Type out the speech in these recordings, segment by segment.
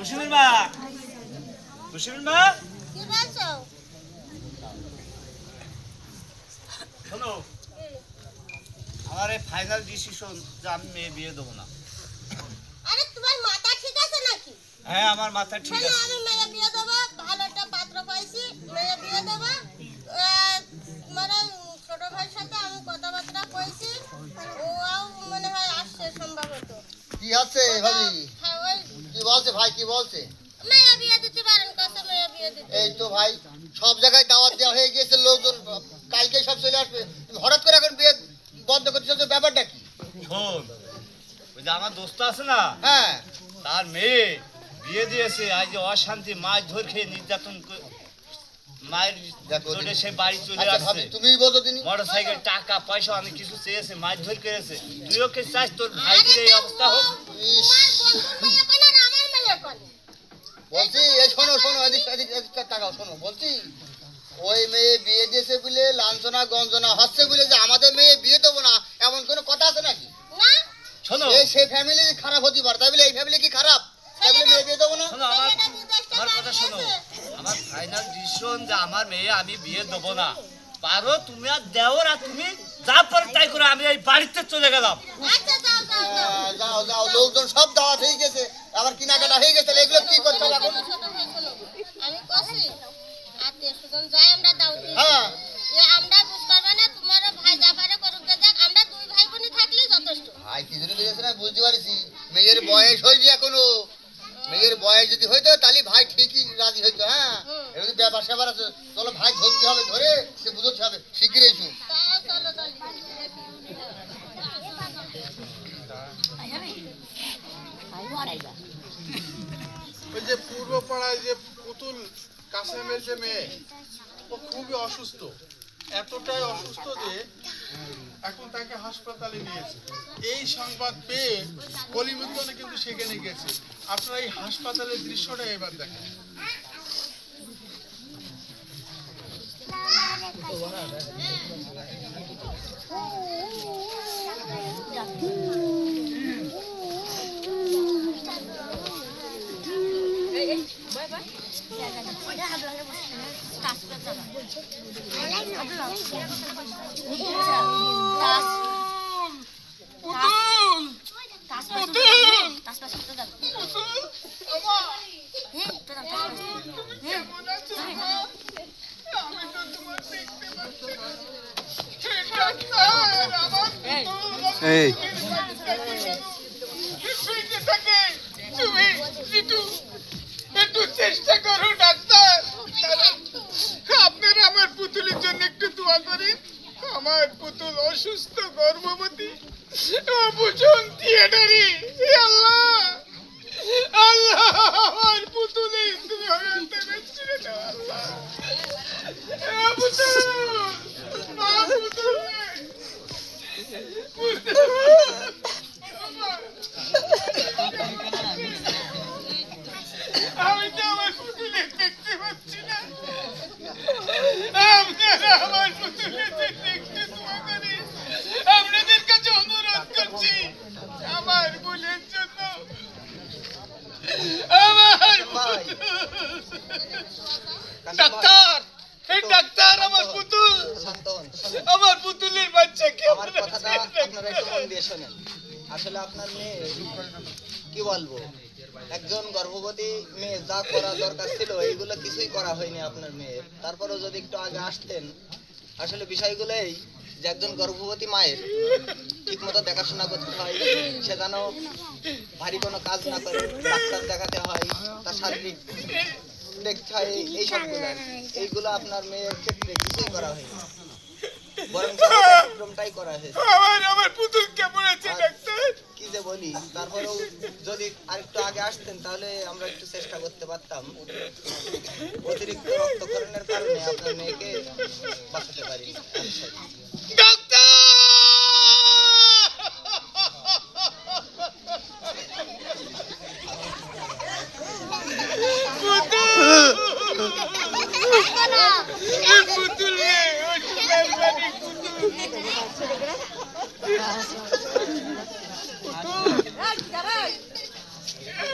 কুসুমের মা, কুসুমের মা, কি বলছো? শোনো, আমার এই ফাইনাল ডিসিশন যে আমি মেয়ে বিয়ে দেবো না। আরে তোমার মাথা ঠিক আছে নাকি? হ্যাঁ, আমার মাথা ঠিক আছে। আমি মেয়ে বিয়ে দেবো, ভালো একটা পাত্র পাইছি, মেয়ে বিয়ে দেবো। মানে ছোট ভাইয়ের সাথে আমি কথাবার্তা কইছি, ওও মনে হয় আসছে সম্ভবত। কি আছে ভাবি? হ্যাঁ, ওই কি বলছে ভাই, কি বলছে? মেয়ে বিয়ে দিতে পারেন, কাছে মেয়ে বিয়ে দিতে। এই তো ভাই, সব জায়গায় দাওয়াত দেওয়া হয়ে গিয়েছে, লোকজন কালকে সব চলে আসবে, হঠাৎ করে এখন বিয়ে বন্ধ করতে চাচ্ছ, ব্যাপারটা কি? শোন, ওই যে আমার দোস্ত আছে না, হ্যাঁ, তার মেয়ে বিয়ে দিয়েছে। আজ যে অশান্তি, মাছ ধরে খেয়ে নির্যাতন মায়ের জোরে সে বাড়ি চলে আচ্ছা ভাবি, আসছে। তুমিই বলো দিনি। মোটর সাইকেল, টাকা পয়সা অনেক কিছু চেয়েছে, মাছ ধরে করেছে। তুইও কে চাস তোর ভাইদের এই অবস্থা হোক? ইস, তোমার বন্ধুর মেয়ে কোন আর আমার মেয়ে কোন? বলছি এই শোনো শোনো, এদিক এদিক এদিক তাকাও, শোনো বলছি, ওই মেয়ে বিয়ে দিয়েছে বলে লাঞ্ছনা গঞ্জনা হচ্ছে বলে যে আমাদের মেয়ে বিয়ে দেবো না, এমন কোনো কথা আছে নাকি? না, শোনো, সেই ফ্যামিলি খারাপ হতে পারে, তাই বলে এই ফ্যামিলি কি খারাপ? তাই বলে মেয়ে বিয়ে দেবো না? শোনো, আমার কথা শোনো। আমার ফাইনাল ডিসিশন যে আমার মেয়ে আমি বিয়ে দেবো না। পারো তুমি আর দেও না, তুমি যা পারো তাই করে। আমি এই বাড়িতে চলে গেলাম। আচ্ছা যাও যাও যাও। যাও যাও, লোকজন সব দাওয়াত হয়ে গেছে, আবার কেনাকাটা হয়ে গেছে, এগুলো কি করতে হবে এখন? ছোট ভাই শোনো, আমি কইছি আত্মীয় স্বজন যাই আমরা দাওয়াত দিই। হ্যাঁ, আমরা বুঝ পারবে না, তোমার ভাই যা পারে করুক, দেখ আমরা দুই ভাই বোনই থাকলেই যথেষ্ট। ভাই কি জন্য দিয়েছে না বুঝতে পারছি, মেয়ের বয়স হয়নি এখনো, মেয়ের বয়স যদি হইতো তাহলে ভাই ঠিকই রাজি হইতো। হ্যাঁ, এর যদি ব্যাপার স্যাপার আছে, চলো ভাই ধরতে হবে, ধরে সে বুঝতে হবে, শিগগির এসো। তাও চলো চলো। ওই যে পূর্ব পাড়ায় যে পুতুল কাসেমের যে মেয়ে, ও খুবই অসুস্থ, এতটাই অসুস্থ যে এখন তাকে হাসপাতালে নিয়েছে। এই সংবাদ পেয়ে কলিমুদ্দনে কিন্তু সেখানে গেছে। আপনারা এই হাসপাতালের দৃশ্যটা এবার দেখেন। এই তুমি একটু চেষ্টা করো ডাক্তার, আপনারা আমার পুতুলের জন্য একটু দোয়া করেন। আমার পুতুল অসুস্থ, গর্ভবতী, বুঝুন থিয়েটারে। আল্লাহ আল্লাহ, আমার পুতুলে তুমি ছেড়ে দাও আল্লাহ। পুতুল, পুতুল, আমি তো আমার পুতুলে দেখতে পাচ্ছি না, আপনারা আমার পুতুলে দেখতে দোয়া করে আপনাদের কাছে অনুরোধ করছি, আমার ভুলের জন্য আমার ডাক্তার, এই ডাক্তার, আমার পুতুল, আমার পুতুলের বাচ্চা কেমন আছে? আপনারা একটু মন দিয়ে শোনেন। আসলে আপনার মেয়ে, কি বলবো, একজন গর্ভবতী মেয়ে, যা করা দরকার ছিল এইগুলো কিছুই করা হয়নি আপনার মেয়ের। তারপরেও যদি একটু আগে আসতেন। আসলে বিষয়গুলো এই যে একজন গর্ভবতী মায়ের ঠিক মতো দেখাশোনা করতে হয়, সে যেন ভারী কোনো কাজ না করে, ডাক্তার দেখাতে হয়, তার শারীরিক দেখতে হয়, এই সবগুলো। এইগুলো আপনার মেয়ের ক্ষেত্রে কিছুই করা হয়নি, বরং কার্যক্রমটাই করা হয়েছে। আমার পুতুল কেমন আছে ডাক্তার? কি যে বলি, তারপরেও যদি আরেকটু আগে আসতেন তাহলে আমরা একটু চেষ্টা করতে পারতাম। অতিরিক্ত রক্তক্ষরণের কারণে আপনার মেয়েকে বাঁচাতে পারি। ডাক্তার, পুতুল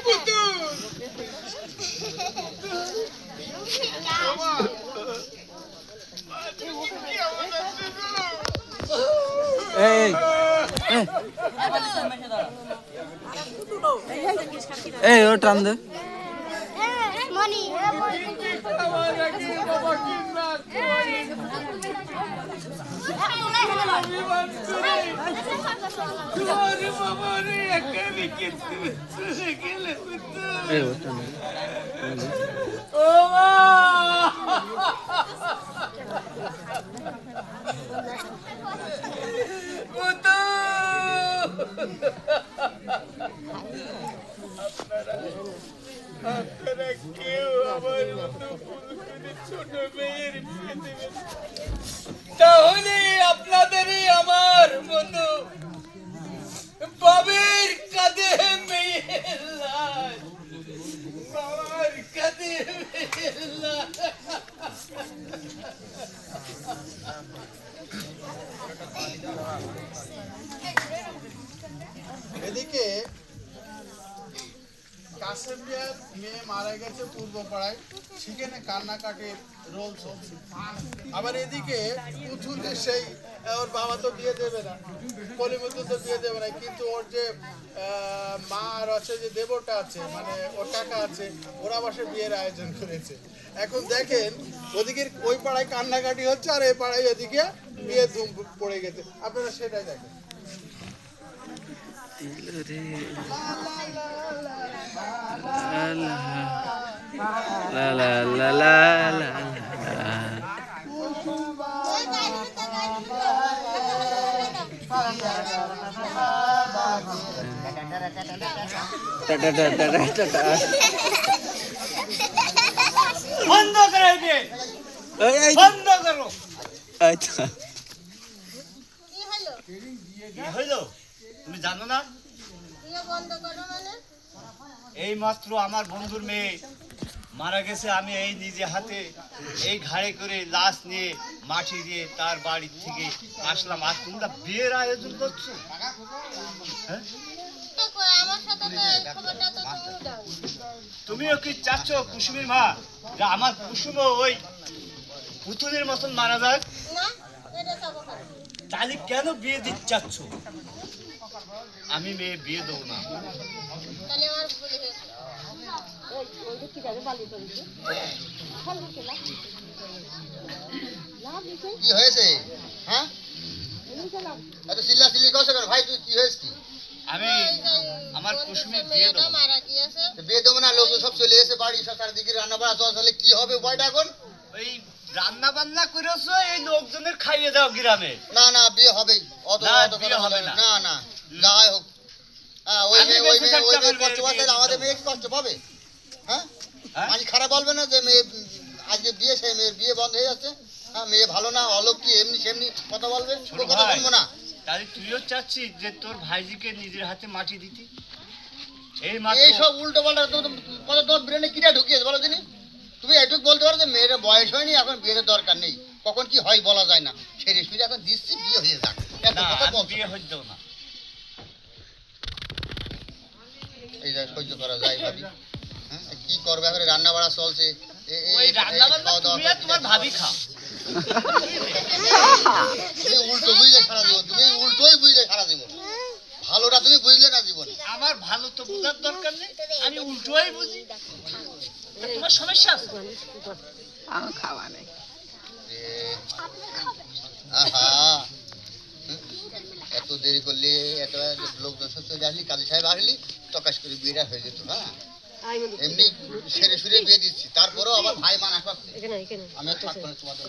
পুতুল এই ও টান দে মনি এই ও টান দে আপনারা কেউ আমার মতো ফুলকলি ছোট মেয়ের বিয়ে দেবেন না। তাহলে আপনাদেরই আমার মতো বাবের কাঁধে মেয়ের লাশ, বাবার কাঁধে মেয়ের লাশ। এদিকে কাসেম মিয়ার মেয়ে মারা গেছে পূর্ব পাড়ায়, সেখানে কান্নাকাটির রোল চলছে। আবার এদিকে পুতুলের সেই ওর বাবা তো বিয়ে দেবে না, কলিমুদ্দ তো বিয়ে দেবে না, কিন্তু ওর যে মা আর আছে যে দেবরটা আছে, মানে ওর টাকা আছে, ওরা বসে বিয়ের আয়োজন করেছে। এখন দেখেন ওদিকে ওই পাড়ায় কান্নাকাটি হচ্ছে আর এই পাড়ায় ওদিকে বিয়ে ধুম পড়ে গেছে। আপনারা সেটাই দেখেন। লা লা লা লা লা টা টা টা টা টা টা বন্ধ করে দে, এই বন্ধ করো। আচ্ছা কি হলো কি হইলো তুমি জানো না? বিয়ে বন্ধ করো মানে এই মাত্র আমার বন্ধুর মেয়ে মারা গেছে, আমি এই নিজে হাতে এই ঘাড়ে করে লাশ নিয়ে মাটি দিয়ে তার বাড়ি থেকে আসলাম, আর তোমরা বিয়ের আয়োজন করছো? হ্যাঁ? তো কই আমার সাথে তো এই খবরটা তো তুমি দাও তুমিও কি চাচ্ছ কুসুমের মা যে আমার কুসুমও ওই পুতুলের মতন মারা যাক? না এটা সব খারাপ তাহলে কেন বিয়ে দিতে চাচ্ছ? আমি মেয়ে বিয়ে দেবো না। তাহলে আমার ভুল হয়েছে কি হয়েছে? হ্যাঁ, এত চিল্লা চিল্লি করছো কেন ভাই? তুই কি হয়েছে কি? আমি আমার কুসুমের বিয়ে মেয়েটা দেবো। মারা গিয়েছে বিয়ে দেবো না? লোক সব চলে এসে বাড়ি সব চারিদিকে রান্না বাড়া চল, তাহলে কি হবে উপায়টা এখন? ওই রান্না বান্না করেছো এই লোকজনের খাইয়ে দাও গ্রামে। না না, বিয়ে হবে। অত না, অত বিয়ে কথা হবে বলে না। না না, যাই হোক। হ্যাঁ, ওই আমি মেয়ে বেঁচে থাকতে আমার কষ্ট মেয়ের পাচ্ছে, বিয়ে আমাদের দেবো। মেয়ে কি কষ্ট পাবে? হ্যাঁ, হ্যাঁ? মানে খারাপ বলবে না যে মেয়ে আজকে বিয়ে, সেই মেয়ের বিয়ে বন্ধ হয়ে যাচ্ছে? হ্যাঁ, মেয়ে ভালো না, অলোক কি এমনি সেমনি কথা বলবে? শোনো তোর কথা ভাই, শুনবো না। তাহলে তুইও চাচ্ছিস যে তোর ভাইজিকে নিজের হাতে মাটি দিতি? এই মাত্র এইসব উল্টো পাল্টা কথা তোর ব্রেনে কিটা ঢুকিয়েছে বলো দিনি? তুমি এটুকু বলতে পারো যে মেয়ের বয়স হয়নি, এখন বিয়ের দরকার নেই, কখন কি হয় বলা যায় না, সেই রেসিপিটা এখন দিচ্ছি, বিয়ে হয়ে যাক। এত না, কথা আমি বলছো। বিয়ে হইতে দেবো না। এই যা সহ্য করা যায় ভাবি। হ্যাঁ, কি করবে এখন? রান্না বাড়া চলছে, ওই রান্না বান্না তুমি আর তোমার ভাবি খাও। তুমি উল্টো বুঝলে সারা জীবন, তুমি উল্টোই বুঝলে সারা জীবন, ভালোটা তুমি বুঝলে না জীবনে। আমার ভালো তো বোঝার দরকার নেই, আমি উল্টোই বুঝি। তা তোমার সমস্যা আছে? আমার খাওয়া নেই আহা, এত দেরি করলে, এত লোকজন সব চলে আসলি, কাজী সাহেব আসলি, টকাশ করে বিয়েটা হয়ে যেত। হ্যাঁ, এমনি সেরে সুরে বিয়ে দিচ্ছি, তারপরেও আবার ভাই মানা করছে। আমি থাকবো না তোমাদের,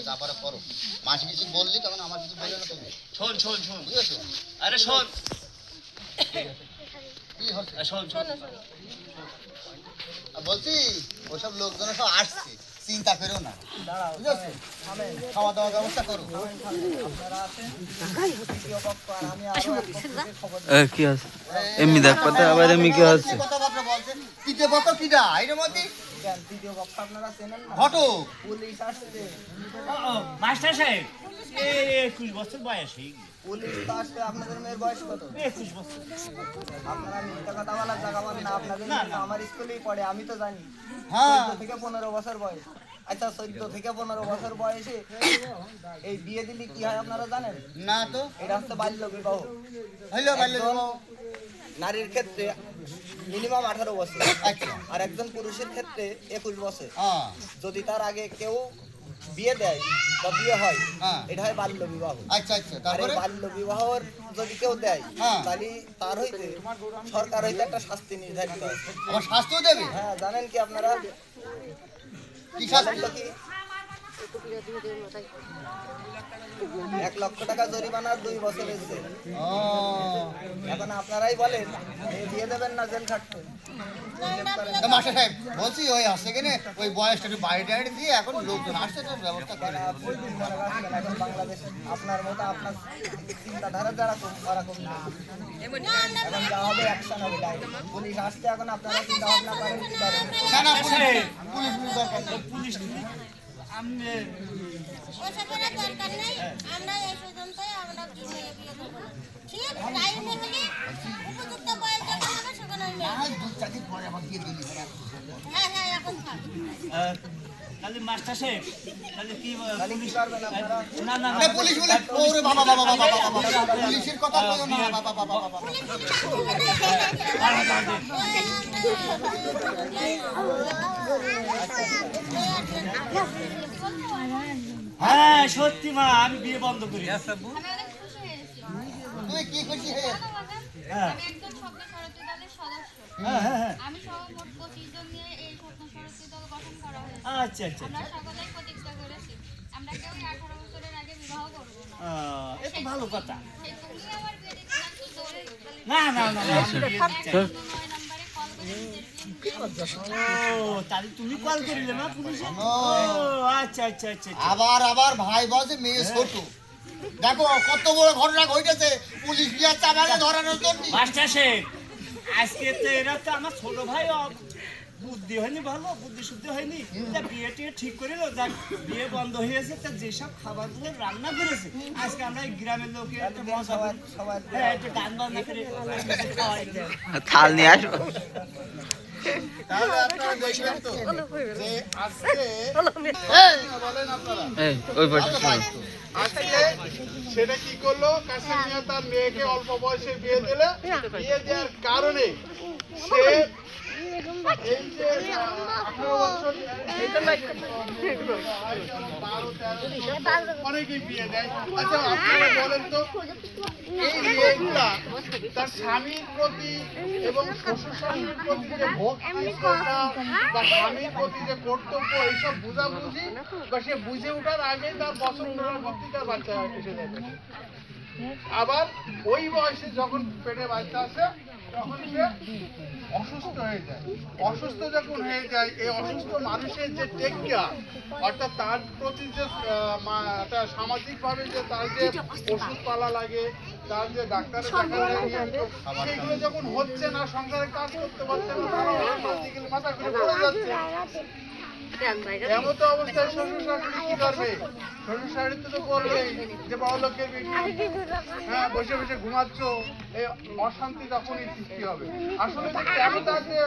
তারপরে করো। মাসি কিছু বললি তখন আমার কিছু বললে না তুমি, শোন শোন শোন, বুঝেছো? আরে শোন, কি হচ্ছে? শোন শোন, বলছি ওসব লোকজন সব আসছে, চিন্তা করো না, বুঝেছো? খাওয়া দাওয়ার ব্যবস্থা করো। কি আছে এমনি দেখ কথা আবার এমনি কি আছে কথাবার্তা বলছে, কিতে বত কিডা এর মধ্যে ঘটক। মাস্টার সাহেব, এই 21 বছর বয়স হয়ে গেছে। পুলিশ তো আসছে। আপনাদের মেয়ের বয়স কত? 21 বছর। আপনারা মিথ্যা কথা বলার জায়গা পাবেন না। আপনাদের মেয়ে তো আমার স্কুলেই পড়ে, আমি তো জানি। হ্যাঁ, 14 থেকে 15 বছর বয়স। আচ্ছা 14 থেকে 15 বছর বয়সে এই বিয়ে দিলে কি হয় আপনারা জানেন? না তো এটা হচ্ছে বাল্য বিবাহ। হইলো ভালো একজন নারীর ক্ষেত্রে মিনিমাম 18 বছর, আচ্ছা আর একজন পুরুষের ক্ষেত্রে 21 বছর। হ্যাঁ যদি তার আগে কেউ বিয়ে দেয় বা বিয়ে হয়, হ্যাঁ। এটা হয় বাল্য বিবাহ। আচ্ছা আচ্ছা আর এই তারপরে বাল্য বিবাহর যদি কেউ দেয়, হ্যাঁ। তাহলে তার হইতে সরকার হইতে একটা শাস্তি নির্ধারিত হয়। আবার শাস্তিও দেবে হ্যাঁ, জানেন কি আপনারা? কি শাস্তি? বলেন তো কি? 1 লক্ষ টাকা জরিমানা আর 2 বছরের জেল। ও এখন আপনারাই বলেন, এই বিয়ে দেবেন না জেল খাটতে? তা মাস্টার সাহেব বলছি ওই আসছে কেনে ওই বয়সটা একটু বাইরে টাইরে দিয়ে এখন লোকজন আসছে তো ব্যবস্থা করে এখন বাংলাদেশে আপনার মতো আপনার চিন্তাধারা যারা ওরকম না। এখন যা হবে অ্যাকশন হবে ডাইরেক্ট। পুলিশ আসতে এখন আপনারা চিন্তা ভাবনা করেন কি করেন? না না পুলিশ পুলিশ দরকার নেই। পুলিশ আমি ওসবের দরকার নেই, আমরা এই পর্যন্তই আমরা মেয়ে বিয়ে দেবো। ঠিক টাইমে হলে উপযুক্ত বয়স যখন হবে সেখানে আমি মেয়ে আর 2-4 দিন পরে আবার দিয়ে দিলি হ্যাঁ হ্যাঁ এখন থাক। তাহলে মাস্টার সাহেব তাহলে কি তাহলে কি করবেন আপনারা? না না আরে পুলিশ বলে ওরে বাবা বাবা বাবা বাবা পুলিশের কথা কইও না বাবা বাবা বাবা হ্যাঁ সত্যি মা আমি বিয়ে বন্ধ করি আমি অনেক খুশি হয়েছি। তুই কি করছিস হে হ্যাঁ আমি একজন স্বপ্ন সারথী দলের সদস্য। হ্যাঁ হ্যাঁ আমি সহ মোট 25 জন নিয়ে এই স্বপ্ন সারথী দল গঠন করা হয়েছে। আচ্ছা আচ্ছা আমরা সকলেই প্রতিজ্ঞা করেছি আমরা কেউ 18 বছরের আগে বিবাহ করব না। এ তো ভালো কথা এই তুমি আমার বিয়ে দিতে চাচ্ছ দৌড়ে তাহলে না না না না, আমি বিয়ে দিতে চাই। 9 নম্বরে কল করে নিজের ও তাহলে তুমি কল করিলে না পুলিশে ও আচ্ছা আচ্ছা আচ্ছা আচ্ছা। আবার ভাই বলছে মেয়ে ছোট দেখো কত বড় ঘটনা ঘটেছে পুলিশ গিয়ে চাবাকে ধরানোর জন্য মাস্টার সাহেব আজকে তো এরা তো আমার ছোট ভাই বুদ্ধি হয়নি ভালো বুদ্ধি শুদ্ধি হয়নি তা বিয়ে টিয়ে ঠিক করে লো যাক বিয়ে বন্ধ হয়েছে তা যেসব খাবারগুলো রান্না করেছে আজকে আমরা এই গ্রামের লোকে একটা মজা সবার সবার হ্যাঁ একটু গান বাজনা করে খাওয়াই দেয়। থাল নিয়ে আসবো। তাহলে আপনারা দেখলেন তো যে আজকে বলেন আপনারা এই, ওই পাশে শোনো। আজকে সেটা কি করলো কাসিম মিয়া তার মেয়েকে অল্প বয়সে বিয়ে দিলে বিয়ে দেওয়ার কারণে সে এই যে 18 বছর অনেকেই বিয়ে দেয় আচ্ছা আপনারা বলেন তো এই মেয়েগুলা তার স্বামীর প্রতি এবং শ্বশুর শাশুড়ির প্রতি যে ভক্তি শ্রদ্ধা বা স্বামীর প্রতি যে কর্তব্য এইসব বুঝাবুঝি বা সে বুঝে ওঠার আগেই তার পছন্দের ভক্তিকার বাচ্চা এসে যাবে আবার ওই বয়সে যখন পেটে বাচ্চা আসে তখন সে অসুস্থ হয়ে যায় অসুস্থ যখন হয়ে যায় এই অসুস্থ মানুষের যে টেক কেয়ার অর্থাৎ তার প্রতি যে সামাজিকভাবে যে তার যে ওষুধ পালা লাগে তার যে ডাক্তারের দেখানো সেইগুলো যখন হচ্ছে না সংসারে কাজ করতে পারছে না তারা মাথা করে পড়ে যাচ্ছে এমন তো অবস্থায় শ্বশুর শাশুড়ি কি করবে শ্বশুর শাশুড়ি তো বলবেই যে বড় লোকের বেটি হ্যাঁ বসে বসে ঘুমাচ্ছ এই অশান্তি তখনই সৃষ্টি হবে আসলে যে কেন তাকে